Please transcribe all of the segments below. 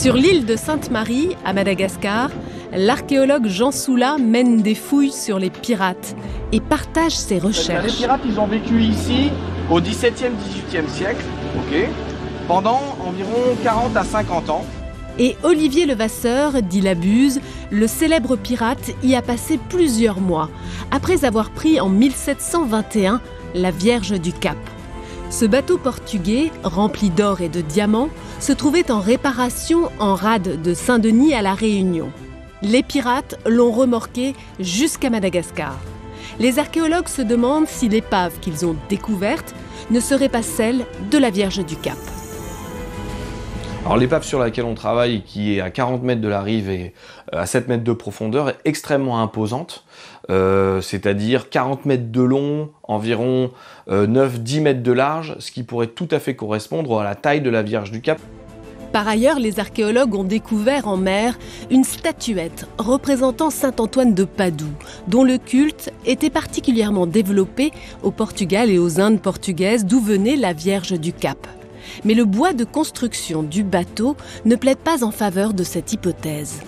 Sur l'île de Sainte-Marie, à Madagascar, l'archéologue Jean Soula mène des fouilles sur les pirates et partage ses recherches. Les pirates, ils ont vécu ici au XVIIe, XVIIIe siècle, pendant environ 40 à 50 ans. Et Olivier Levasseur, dit la Buse, le célèbre pirate y a passé plusieurs mois, après avoir pris en 1721 la Vierge du Cap. Ce bateau portugais, rempli d'or et de diamants, se trouvait en réparation en rade de Saint-Denis à La Réunion. Les pirates l'ont remorqué jusqu'à Madagascar. Les archéologues se demandent si l'épave qu'ils ont découverte ne serait pas celle de la Vierge du Cap. Alors l'épave sur laquelle on travaille, qui est à 40 mètres de la rive et à 7 mètres de profondeur, est extrêmement imposante, c'est-à-dire 40 mètres de long, environ 9-10 mètres de large, ce qui pourrait tout à fait correspondre à la taille de la Vierge du Cap. Par ailleurs, les archéologues ont découvert en mer une statuette représentant saint Antoine de Padoue, dont le culte était particulièrement développé au Portugal et aux Indes portugaises, d'où venait la Vierge du Cap. Mais le bois de construction du bateau ne plaide pas en faveur de cette hypothèse.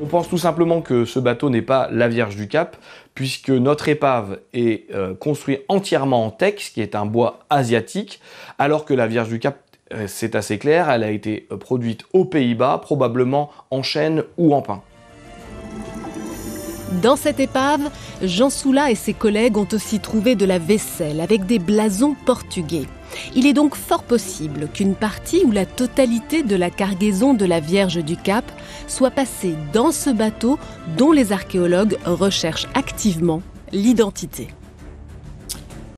On pense tout simplement que ce bateau n'est pas la Vierge du Cap, puisque notre épave est construite entièrement en teck, qui est un bois asiatique, alors que la Vierge du Cap, c'est assez clair, elle a été produite aux Pays-Bas, probablement en chêne ou en pin. Dans cette épave, Jean Soula et ses collègues ont aussi trouvé de la vaisselle avec des blasons portugais. Il est donc fort possible qu'une partie ou la totalité de la cargaison de la Vierge du Cap soit passée dans ce bateau dont les archéologues recherchent activement l'identité.